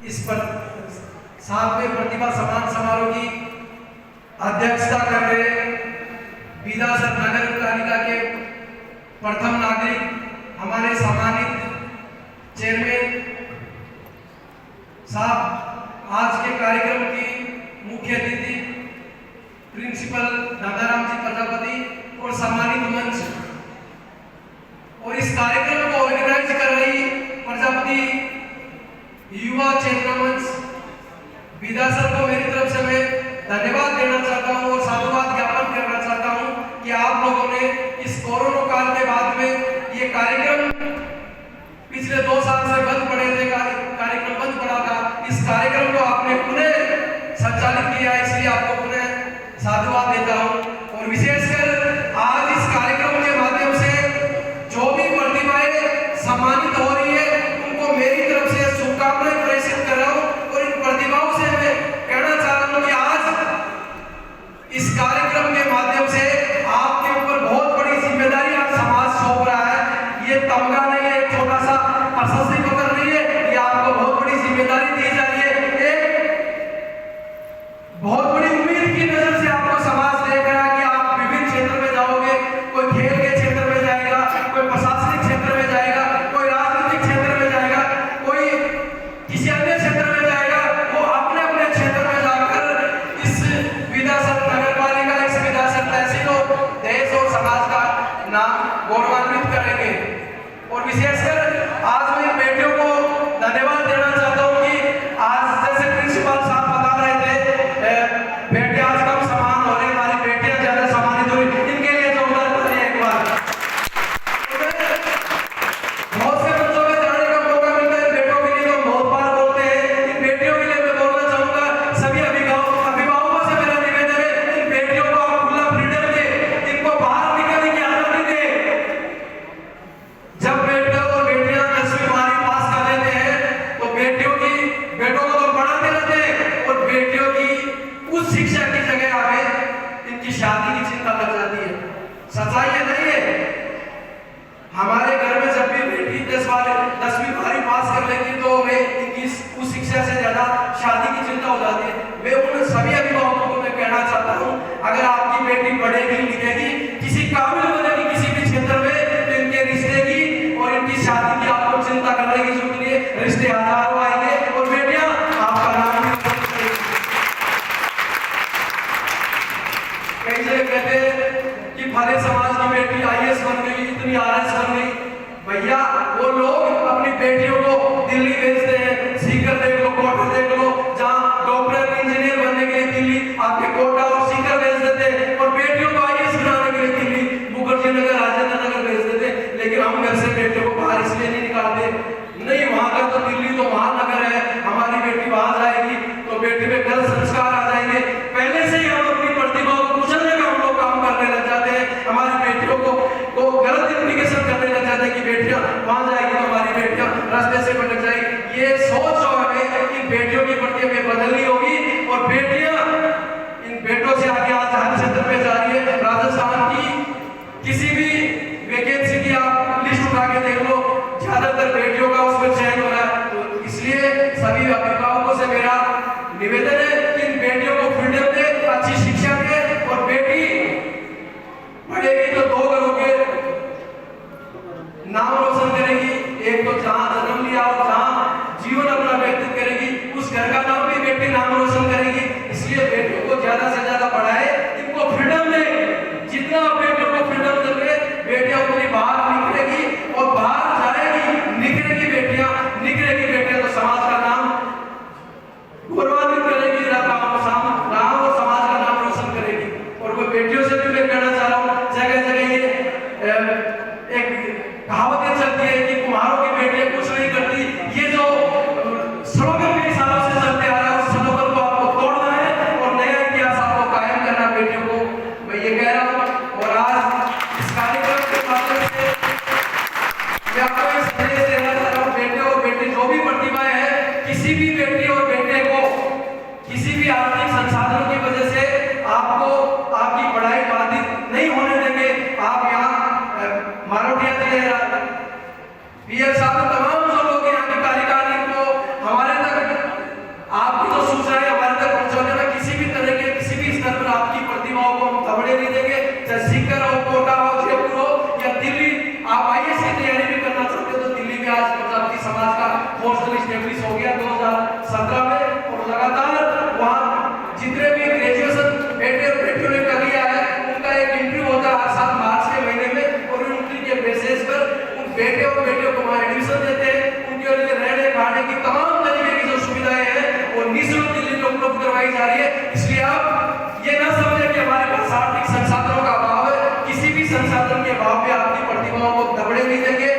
इस पर 7वें प्रतिभा सम्मान समारोह की अध्यक्षता कर रहे बीदासर नगर पालिका के प्रथम नागरिक हमारे सम्मानित चेयरमैन साहब, आज के कार्यक्रम की मुख्य अतिथि प्रिंसिपल दादाराम जी प्रजापति और सम्मानित मंच और इस कार्यक्रम को ऑर्गेनाइज कर रही प्रजापति युवा चेतना मंच बीदासर को मेरी तरफ से मैं धन्यवाद देना चाहता हूं और साधुवाद ज्ञापन करना चाहता हूं कि आप लोगों ने इस कोरोना काल के बाद में ये कार्यक्रम पिछले 2 साल से बंद पड़े थे, कार्यक्रम बंद पड़ा था, इस कार्यक्रम को आपने पुनः संचालित किया, इसलिए आपको पुनः साधुवाद देता हूं। और विशेषकर आज इस कार्यक्रम के माध्यम से जो भी प्रतिभाएं सम्मानित हो रही है उनको मेरी तरफ से शुभकामनाएं प्रेषित कर रहा हूं और इन प्रतिभाओं से मैं कहना चाह रहा हूं कि आज इस कार्यक्रम के माध्यम से आपके ऊपर बहुत बड़ी जिम्मेदारी आज समाज सौंप रहा है। ये तमगा नहीं है, एक छोटा सा प्रशस्ति पत्र नहीं है, ये आपको बहुत बड़ी जिम्मेदारी दी जा रही है। एक बहुत बड़ी उम्मीद की नजर से आपको समाज देख रहा है कि आप विभिन्न क्षेत्र में जाओगे, कोई खेल के क्षेत्र में जाएगा, कोई प्रशासनिक क्षेत्र में जाएगा, कोई राजनीतिक क्षेत्र में जाएगा, कोई किसी अन्य क्षेत्र में जाएगा, वो अपने अपने क्षेत्र में जाकर इस बीदासर नगर पालिका, इस बीदासर तहसील और देश और समाज का नाम गौरवान्वित करेंगे। और विशेषकर आज मैं बेटियों को धन्यवाद देना चाहता हूं कि आज जैसे प्रिंसिपल साहब बता रहे थे, बेटे आज कम सम्मान हो रहे, हमारी बेटियां ज्यादा सम्मानित हो रही, इनके लिए जोरदार तालियां एक बार। बहुत से बच्चों में जाने का मौका मिलता है, बेटों के लिए तो बहुत बार बोलते हैं, इन बेटियों के लिए मैं बोलना चाहूंगा, सभी अभिभावकों से मेरा निवेदन है, इन बेटियों को आप खुला फ्रीडम दे, इनको बाहर निकलने की आजादी दे। जब बेटे और बेटियां 10वीं 12वीं पास कर लेते हैं तो बेटों को तो पढ़ाते रहते हैं और बेटियों की उस शिक्षा की जगह हमें इनकी शादी की चिंता लग जाती है। सच्चाई है नहीं है? हमारे घर में जब भी बेटी 10वीं 12वीं पास कर लेती तो हमें इनकी उस शिक्षा से ज्यादा शादी की चिंता हो जाती है। मैं उन सभी अभिभावकों को मैं कहना चाहता हूँ, अगर आपकी बेटी पढ़ेगी लिखेगी, किसी काबिल बनेगी किसी भी क्षेत्र में, तो इनके रिश्ते की और इनकी शादी की आपको चिंता करने की जरूरत नहीं है। रिश्ते हजारों आएंगे और बेटियां आपका नाम भी कई जगह कहते हैं कि फले समाज की बेटी IAS बन गई, इतनी RS बन गई। भैया वो लोग अपनी बेटियों को दिल्ली भेजते हैं, सीकर देख लो, कोटा देख लो, जहाँ डॉक्टर इंजीनियर बनने के लिए दिल्ली आपके कोटा और सीकर भेज देते हैं और बेटियों को IAS बनाने के लिए दिल्ली मुखर्जी नगर, राजेंद्र नगर भेज देते हैं। लेकिन हम घर से बेटियों को बाहर इसलिए नहीं निकालते, नहीं वहां का तो दिल्ली तो महानगर है, हमारी बेटी वहां जाएगी तो बेटी में गलत संस्कार आ जाएंगे। पहले से ही हम अपनी प्रतिभा को कुचलने का हम लोग काम करने लग जाते हैं, हमारी बेटियों को गलत इंडिकेशन करने लग जाते हैं कि बेटियां वहां जाएगी तो हमारी बेटियां रास्ते से भटक जाएगी। ये सोच जो हमें इन बेटियों के प्रति हमें बदलनी होगी और बेटियां इन बेटों से आगे आज हर क्षेत्र में जा रही है। राजस्थान की किसी भी वैकेंसी की आप लिस्ट उठा के देख लो, ज्यादातर बेटियों का उसमें चयन हो रहा है। तो इसलिए सभी अभिभावकों से मेरा निवेदन है कि इन बेटियों को फ्रीडम दे, अच्छी शिक्षा दे और बेटी पढ़ेगी तो 2 घरों के नाम रोशन करेगी। एक तो जहां जन्म लिया और जहां जीवन अपना व्यतीत करेगी, उस घर का नाम भी बेटी नाम रोशन करेगी। इसलिए बेटियों को ज्यादा से ज्यादा पढ़ाए, इनको फ्रीडम दे, जितना बेटियों को फ्रीडम देंगे बेटियां उतनी बाहर निकलेगी और बाहर जाएगी, निकलेगी बेटियां तो समाज का नाम गौरवान्वित करेगी, राम और समाज का नाम रोशन करेगी। और वो बेटियों से भी मैं कहना चाह रहा हूँ, जगह जगह ये एक कहावतें चलती है कि कुम्हारों की बेटियां कुछ नहीं करती। ये जो स्लोगन कई सालों से चलते आ रहा है, उस स्लोगन को आपको तोड़ना है और नया इतिहास आपको कायम करना बेटियों को, मैं ये कह रहा हूँ। और आज इस कार्यक्रम के माध्यम से मैं आपको एक संदेश देना चाह रहा हूँ, बेटे और बेटी जो भी प्रतिभाएं हैं, किसी भी बेटी और बेटे को किसी भी आर्थिक संसाधनों की वजह से आपको आपकी पढ़ाई बाधित नहीं होने देंगे। आप यहाँ मारोटिया पीएल साहब तमाम जो लोग यहाँ की कार्यकारिणी को हमारे तक पोस्टल स्टेब्लिश हो गया 2017 में, और लगातार वहाँ जितने भी ग्रेजुएशन बेटे और बेटियों ने कर लिया है उनका एक इंटरव्यू होता है हर साल मार्च के महीने में, और उनकी के बेसिस पर उन बेटे और बेटियों को वहाँ एडमिशन देते हैं। उनके लिए रहने खाने की तमाम तरीके की जो सुविधाएं हैं वो निःशुल्क दिल्ली में उपलब्ध करवाई जा रही है। इसलिए आप ये ना समझें कि हमारे पास आर्थिक संसाधनों का अभाव है, किसी भी संसाधन के अभाव में आपकी प्रतिभाओं को दबने नहीं देंगे।